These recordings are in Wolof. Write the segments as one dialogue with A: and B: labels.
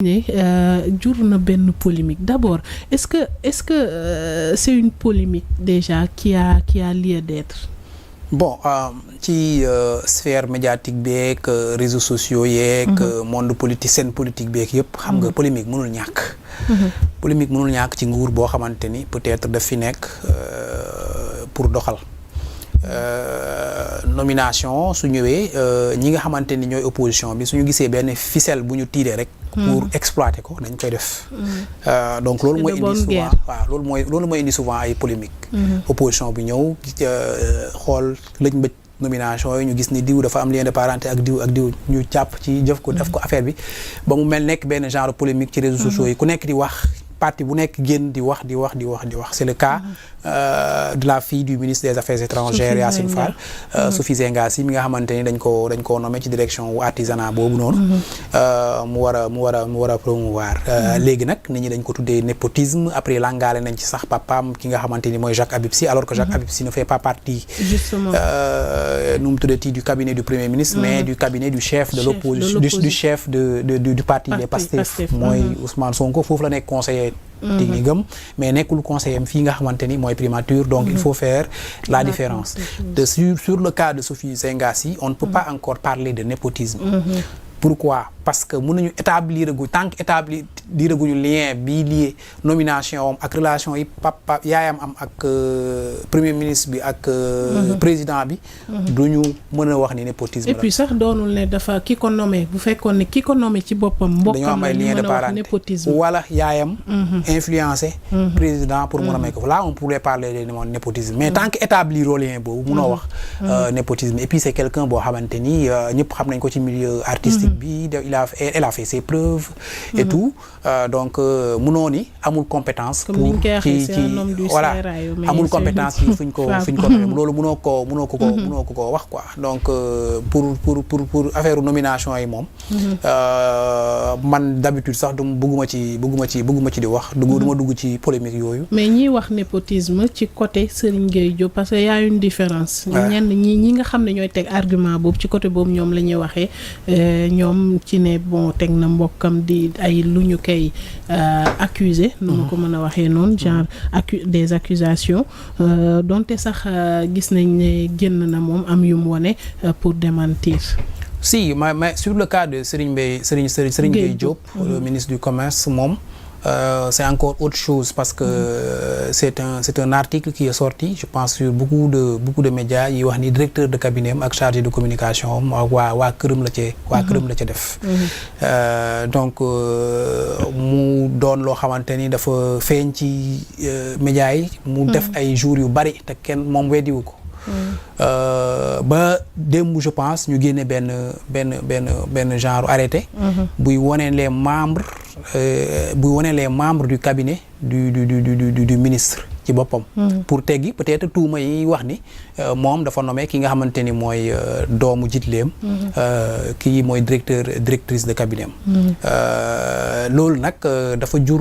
A: jur na benn polémique d'abord est-ce que c'est une polémique déjà qui a lieu d'être.
B: Bon ci sphère médiatique beeg réseaux sociaux yeeg monde politique scène politique beeg yëpp xam nga polémique mënul ñàkk. Polémique mënul ñàkk ci nguur boo xamante ni peut-être daf fi nekk pour doxal. Nomination su ñëwee ñi nga xamante ni ñooy opposition bi suñu gisee benn ficelle bu ñu tiiree rek. pour exploiter ko dañ koy def. Donc loolu mooy indi souvent waaw loolu mooy indi souvent ay polémique. Opposition bi ñëw xool lëj mbëj nomination yi ñu gis ni diw dafa am lien de parenté ak diw ñu jàpp ci jëf ko def ko affaire bi ba mu mel nekk benn genre polémique ci réseaux sociaux yi ku nekk di wax. Parti bu nekk génn di wax c'est le cas de la fille du ministre des Affaires étrangères Yacine Fall Sophie Zengasi mi nga xamante ni dañ ko nommé ci direction wu artisanat boobu noonu mu war a promouvoir léegi nag nit ñi dañ ko tuddee népotisme après langaale nañ ci sax papaam ki nga xamante ni mooy Jacques Habib Sy alors que Jacques Habib Sy ne fait pas partie nu mu tuddati du cabinet du premier ministre mais du cabinet du chef de l'opposition du chef du parti des Pastef mooy Ousmane Sonko foofu la nekk conseiller technique am mais nekkul conseiller am fii nga xamante ni mooy primature donc il faut faire la différence sur le cas de Sophie Zengasi on ne peut pas encore parler de népotisme. Pourquoi? Parce que mënuñu établir tant que établir guñu lien bii lié nomination am ak relation yi papa yaayam am ak premier ministre bi ak président bi duñu mën a wax ni népotisme
A: et puis sax doonul ne dafa ki ko nommé bu fekkoon ne ki ko nommé ci boppam mbokkam
B: am ay lien de parenté wala yaayam influencé président pour mën a may ko là on pourrait parler de népotisme mais tant que établir lien boobu mënoo wax népotisme et puis c'est quelqu'un boo xamante ni ñëpp xam nañ ko ci milieu artistique bi elle a fait ses preuves et tout donc mënoo ni amul compétence pour ci voilà amul compétence ci fuñ ko loolu mënoo ko wax quoi donc pour affaire nomination yi moom man d'habitude sax du bëgguma ci di wax duma dugg ci polémique yooyu
A: mais ñiy wax népotisme ci côté Serigne Gueye Diop parce que y a une différence ñenn ñi nga xam ne ñooy teg argument boobu ci côté boobu ñoom la ñuy waxee ñoom ci ne bon teg na mbokkam di ay lu ñu koy accuser nu ma ko mën a waxee noonu genre des accusations donte sax gis nañ ne génn na moom am yu mu wone pour démentir.
B: Si mais sur le cas de Serigne Gueye Diop le ministre du commerce moom c'est encore autre chose parce que c'est un article qui est sorti je pense sur beaucoup de médias yi wax ni directeur de cabinet am ak chargé de communication am waa këram la ca def donc mu doon loo xamante ni dafa feeñ ci médias yi mu def ay jours yu bari te kenn moom weddiwu ko ba démb je pense ñu génne benn genre arrêté buy wone les membres du cabinet du ministre ci boppam pour teggi peut-être tuuma yi wax ni moom dafa nommé ki nga xamante ni mooy doomu jitleem kii mooy directrice de cabinet am loolu nag dafa jur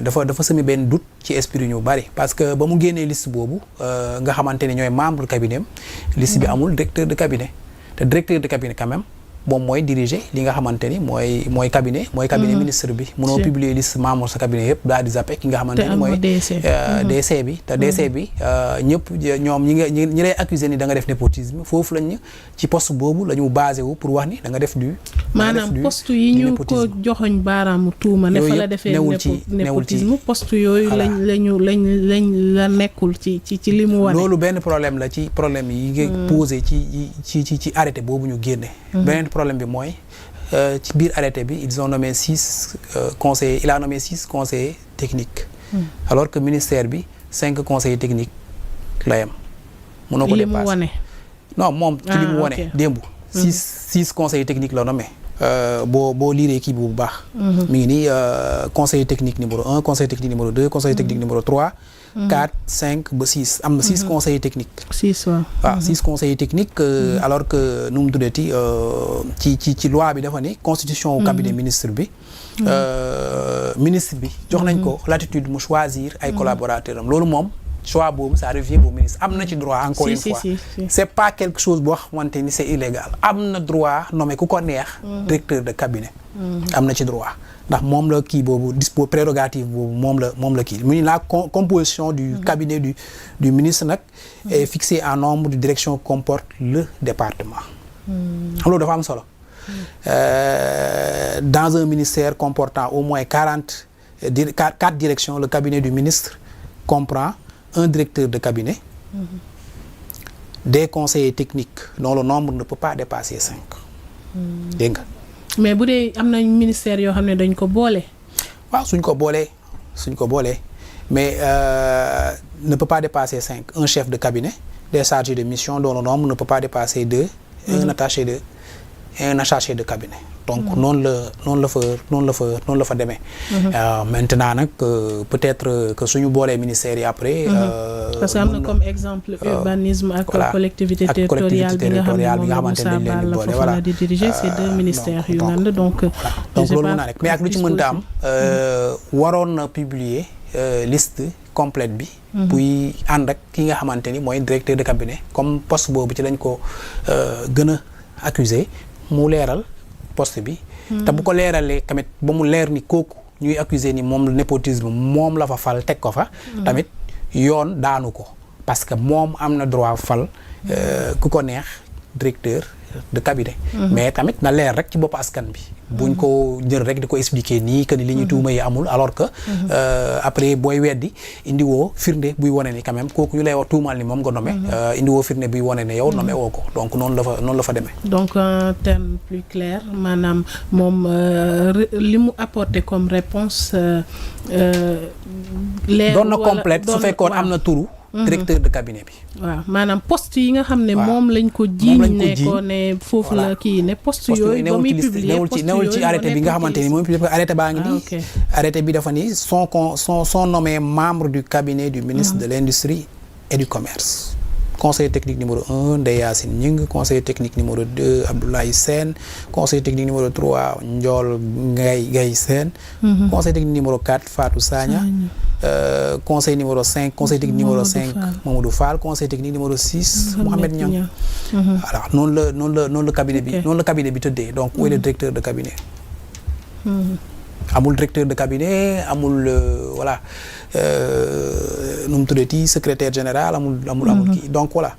B: dafa semi benn doute ci esprit ñu bari parce que ba mu génnee liste boobu nga xamante ni ñooy membre cabinet am liste bi amul directeur de cabinet te directeur de cabinet quand même moom mooy diriger li nga xamante ni mooy cabinet ministre bi mënoo publier liste membre sa cabinet yëpp daal di zappé ki nga xamante ni mooy DC bi te DC bi ñëpp ñoom ñi lay accuser ni da nga def népotisme foofu lañ ci poste boobu la ñu basé wu pour wax ni da nga def du
A: maanaam poste yi ñu ko joxoñ baaraamu tuuma ne fa la defee népotisme poste yooyu la nekkul ci li mu wane
B: loolu benn problème la ci problème yi nga posé ci arrêté boobu ñu génne problème bi mooy ci biir arrêté bi ils ont nommé 6 conseillers il a nommé 6 conseillers techniques alors que ministère bi 5 conseillers techniques la yam mënoo ko dépasser non moom ci li mu wone démb 6 conseillers techniques la nommé boo liiree kii bi bu baax mi ngi nii conseiller technique numéro 1 conseiller technique numéro 2 conseiller technique numéro 3 4 5 ba 6 am na 6 conseillers techniques 6 waaw 6 conseillers techniques alors que nu mu tuddati ci loi bi dafa ni constitution au cabinet ministre bi jox nañ ko latitude mu choisir ay collaborateurs am loolu moom choix boobu ça revient au ministre am na ci droit encore une fois c'est pas quelque chose boo xamante ni c'est illégal am na droit nommer ku ko neex directeur de cabinet am na ci droit ndax moom la kii boobu prérogative boobu moom la kii mu ni la composition du cabinet du ministre nag est fixée en nombre de directions que comporte le département. loolu dafa am solo. Dans un ministère comportant au moins 4 directions, le cabinet du ministre comprend un directeur de cabinet, des conseillers techniques dont le nombre ne peut pas dépasser 5. dégg nga.
A: mais bu dee am na ministère yoo xam ne dañ ko boole.
B: waaw suñ ko boolee mais ne peut pas dépasser 5. Un chef de cabinet, des chargés de mission dont le nombre ne peut pas dépasser 2, un attaché de cabinet. donc noonu la fa demee. maintenant nag peut-être que suñu boolee ministères yi après.
A: parce que am na comme exemple urbanisme ak collectivité territoriale bi nga xamante ne Moussa Balla foofu la di diriger c'est 2 ministères yu ngand donc
B: loolu mën naa nekk mais ak lu ci mënta am waroon na publier liste complète bi. buy ànd ak ki nga xamante ni mooy directeur de cabinet comme poste boobu ci lañ ko gën a accusé mu leeral poste bi. te bu ko leeralee tamit ba mu leer ni kooku ñuy accuser ni moom népotisme moom la fa fal teg ko fa. tamit yoon daanu ko parce que moom am na droit fal ku ko neex directeur de cabinet. mais tamit na leer rek ci bopp askan bi. buñ ko jël rek di ko expliquer nii que ni li ñu tuuma yi amul alors que. après booy weddi indiwoo firnde buy wane ni quand même kooku ñu lay wax tuumal ni moom nga nommé. indiwoo firnde buy wane ne yow nommé woo ko donc noonu la fa demee.
A: donc en terme plus clair maanaam moom li mu apporté comme réponse leer
B: doon na complète su fekkoon am na turu. directeur de cabinet bi.
A: waaw maanaam poste yi nga xam ne moom lañ ko jiiñ ne ko ne foofu la kii ne poste yooyu ba muy publier poste
B: newul ci arrêté bi nga xamante ni moom arrêté baa ngi nii. arrêté bi dafa ni sont nommés membres du cabinet du ministre de l'industrie et du commerce. conseiller technique numéro 1 Ndeye Yacine Gningue, conseiller technique numéro 2 Abdoulaye Sène, conseiller technique numéro 3 Ndiol Gaye Sène, conseiller technique numéro 4 Fatou Sagna, conseiller numéro 5 conseiller technique numéro 5 Mamadou Fall, conseiller technique numéro 6 Mohamed Niang. Alors noonu la cabinet bi tëddee donc où est le directeur de cabinet. amul directeur de cabinet amul voilà nu mu tuddati secrétaire général amul kii donc voilà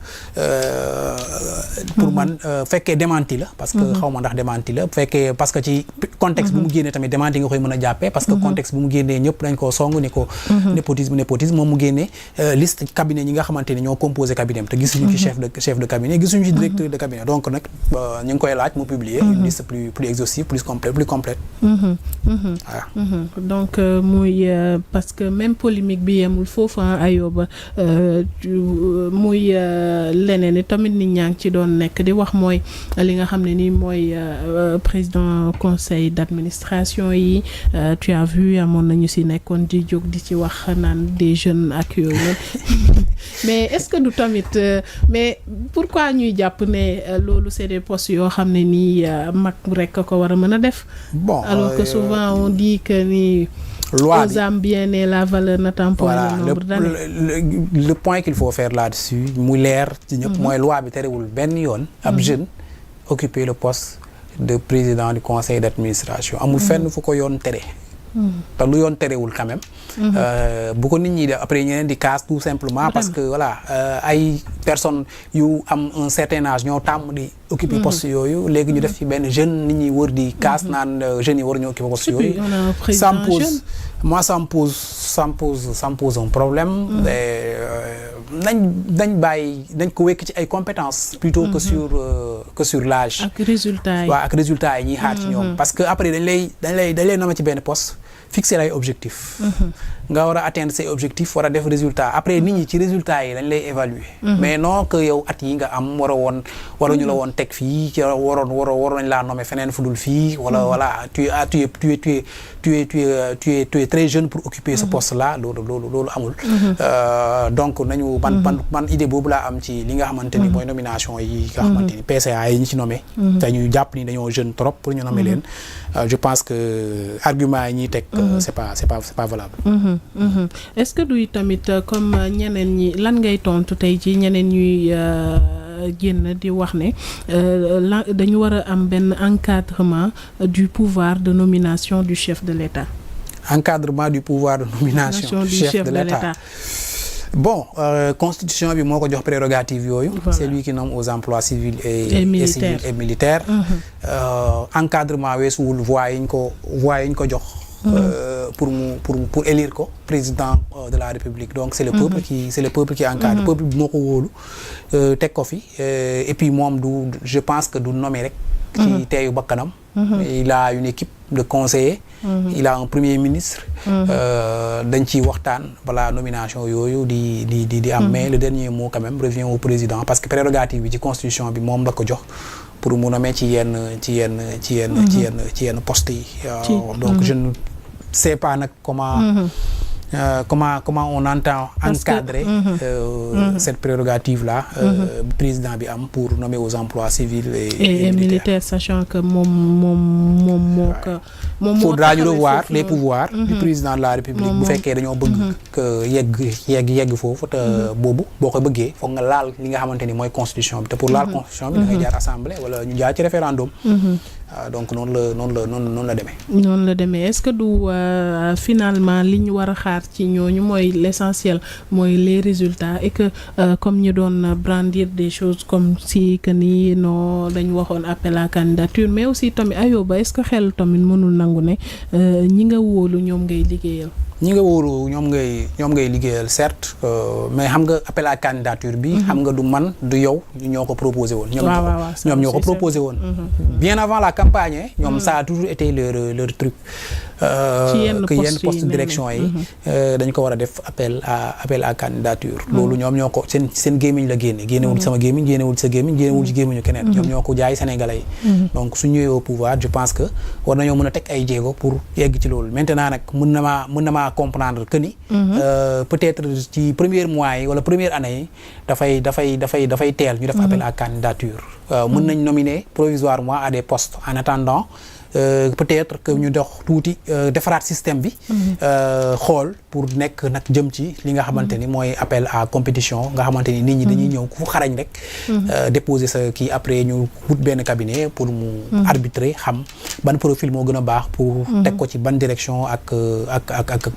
B: pour man fekkee démenti la parce que xaw ma ndax démenti la fekkee parce que ci contexte bu mu génnee tamit démenti nga koy mën a jàppee parce que contexte bu mu génnee ñëpp dañ koo song ni ko népotisme moom mu génnee liste cabinet ñi nga xamante ni ñoo composé cabinet te gisuñu ci chef de cabinet gisuñu ci directeur de cabinet donc nag ñu ngi koy laaj mu publier une liste plus exhaustive plus complète voilà.
A: Donc muy parce que même polémique bi yemul foofu Ayoba muy leneen ni tamit nit ñaa ngi ci doon nekk di wax mooy li nga xam ne nii mooy président conseil d'administration yi tu as vu amoon nañu si nekkoon di jóg di ci wax naan des jeunes ak yooyu noonu mais est-ce que du tamit mais pourquoi ñuy jàpp ne loolu c'est des postes yoo xam ne nii mag rek ko war a mën a def.
B: Bon
A: alors que souvent on dit que ni
B: loi
A: aux âmes bien nées la valeur n'attend pas le nombre d'années.
B: Le point qu'il faut faire là-dessus mu leer ci ñëpp mooy loi bi terewul benn yoon ab jeune occuper le poste de président du conseil d'administration amul fenn fu ko yoon tere te lu yoon terewul quand même bu ko nit ñi def après ñeneen di casse tout simplement parce que voilà ay personnes yu am un certain âge ñoo tàmm di occuper poste yooyu léegi ñu def ci benn jeune nit ñi wër di casse naan jeunes yi war ñoo occuper poste yooyu ça me pose un problème nañ bàyyi dañ ko wekk ci ay compétences plutôt que sur l'âge
A: ak résultat yi
B: waaw ak résultat yi ñuy xaar ci ñoom parce que après dañ lay nommer ci benn poste fixer ay objectifs nga war a atteindre ces objectifs war a def résultat après nit ñi ci résultats yi dañ lay évaluer mais non que yow at yi nga am waruñu la woon teg fii ci waroon nañ laa nommer feneen fu dul fii wala voilà tu es très jeune pour occuper ce poste là loolu amul donc nañu man idée boobu laa am ci li nga xamante ni mooy nomination yi nga xamante ni PCA yi ñu ci nommé te ñu jàpp ni dañoo jeune trop pour ñu nommer leen je pense que argument yi ñuy teg c'est pas valable.
A: Est-ce que du tamit comme ñeneen ñi lan ngay tontu tey ci ñeneen ñuy génn di wax ne dañu war a am benn encadrement du pouvoir de nomination du chef de l'État.
B: Encadrement du pouvoir de nomination du chef de l'État. Bon, constitution bi moo ko jox prérogative yooyu. C'est lui qui nomme aux emplois civils et militaires. Encadrement weesuwul voix yi ñu ko jox. pour élire ko président de la République. Donc c'est le peuple qui encadre. Peuple bi moo ko wóolu teg ko fi et puis moom je pense que du nommer rek. ci teeyu bakkanam. Il a une équipe de conseillers. Il a un premier ministre. dañ ciy waxtaan balaa nomination yooyu di am. Mais le dernier mot quand même revient au président parce que prérogative bi ci constitution bi moom la ko jox pour mu nommer ci yenn postes yi. Donc je ne sais pas nag comment on entend encadrer cette prérogative là président bi am pour nommer aux emplois civils et
A: militaires, sachant que moom
B: faudra ñu revoir les pouvoirs du président de la République bu fekkee dañoo bëgg que yegg foofu te boobu boo ko bëggee foog nga laal li nga xamante ni mooy constitution bi te pour laal constitution bi da ngay jaar assemblée wala ñu jaar ci référendum. Donc noonu la demee.
A: noonu la demee est-ce que du finalement li ñu war a xaar ci ñooñu mooy l'essentiel mooy les résultats et que comme ñu doon brandir des choses comme si que ni dañu waxoon appel à candidature mais aussi tamit Ayoba est-ce que xel tamit mënul nangu ne ñi nga wóolu ñoom ngay liggéeyal.
B: ñi nga wóoru ñoom ngay liggéeyal certes mais xam nga appel à candidature bi xam nga du man du yow ñoo ko proposé woon ñoom ñoo ko proposé woon bien avant la campagne ñoom ça a toujours été leur truc que yenn poste direction yi dañ ko war a def appel à candidature loolu ñoom ñoo ko seen gémmiñ la génnewul sama gémmiñ génnewul sa gémmiñ génnewul ci gémmiñu keneen ñoom ñoo ko jaay sénégalais yi donc su ñëwee au pouvoir je pense que war nañoo mën a teg ay jéego pour yegg ci loolu maintenant nag mën na maa comprendre que ni peut-être ci premier mois yi wala première année yi dafay teel ñu def appel à candidature mën nañ nominer provisoirement à des postes en attendant peut-être que ñu dox tuuti defaraat système bi xool pour nekk nag jëm ci li nga xamante ni mooy appel à compétition nga xamante ni nit ñi dañuy ñëw ku xarañ rek déposer sa kii après ñu wut benn cabinet pour mu arbitrer xam ban profil moo gën a baax pour teg ko ci ban direction ak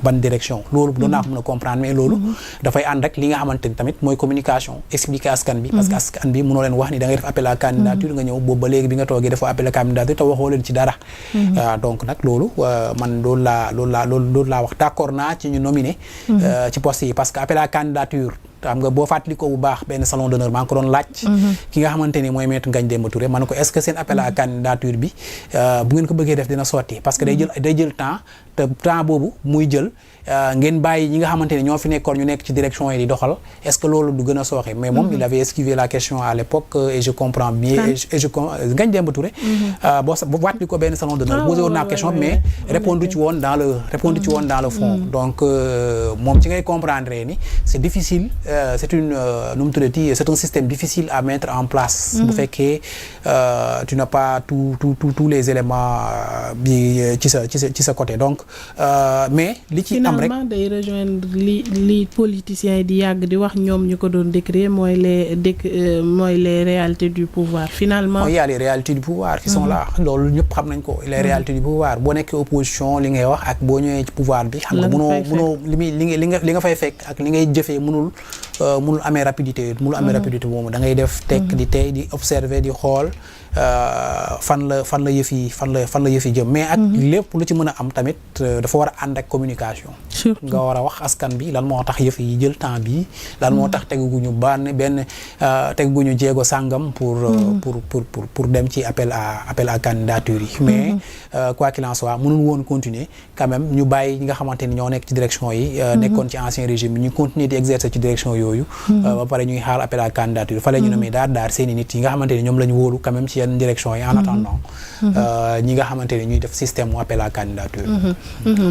B: ban direction loolu doon naa ko mën a comprendre mais loolu dafay ànd ak li nga xamante ni tamit mooy communication expliquer askan bi parce que askan bi mënoo leen wax ni da ngay def appel à candidature nga ñëw boobu ba léegi bi nga toogee dafa appel à candidature te waxoo leen ci dara donc nag loolu man loolu laa wax d'accord naa ci ñu nominé ci poste yi parce que appel à candidature xam nga boo fàttali ko bu baax benn salon d'honneur maa ngi ko doon laaj ki nga xamante ni mooy maître Ngagne Demba Touré ma ne ko est-ce que seen appel à candidature bi bu ngeen ko bëggee def dina sotti parce que day jël temps te temps boobu muy jël ngeen bàyyi ñi nga xamante ne ñoo fi nekkoon ñu nekk ci direction yi di doxal est-ce que loolu du gën a sooxe mais moom il avait esquivé la question à l'époque et je comprends bien Ngagne Demba Touré boo fàttali ko benn salon d'honneur posé woon naa question mais répondre ci woon dans le fond donc moom ci ngay comprendre ni c'est difficile c'est un système difficile à mettre en place bu fekkee tu n'as pas tous les éléments bi ci sa côté donc mais li ci am rek
A: finalement day rejoindre li politiciens yi di yàgg di wax ñoom ñu ko doon décrire mooy les réalités du pouvoir finalement.
B: Il y a les réalités du pouvoir qui sont là loolu ñëpp xam nañ ko les réalités du pouvoir boo nekkee opposition li ngay wax ak boo ñëwee ci pouvoir bi. xam nga mënoo li nga fay fekk ak li ngay jëfee mënul amee rapidité moomu da ngay def tekk di tey di observer di xool fan la yëf yi jëm mais ak lépp lu ci mën a am tamit dafa war a ànd ak communication nga war a wax askan bi lan moo tax yëf yi jël temps bi lan moo tax teguguñu teguguñu jéego sàngam pour dem ci appel à candidature yi mais quoi qu'il en soit mënul woon continuer quand même ñu bàyyi ñi nga xamante ni ñoo nekk ci direction yi nekkoon ci ancien régime ñu continuer di exercer ci direction yooyu ba pare ñuy xaar appel à candidature fallait ñu nommer daar seeni nit yi nga xamante ni ñoom la ñu wóolu quand même ci yenn direction yi en attendant ñi nga xamante ni ñuy def système mu appel à candidature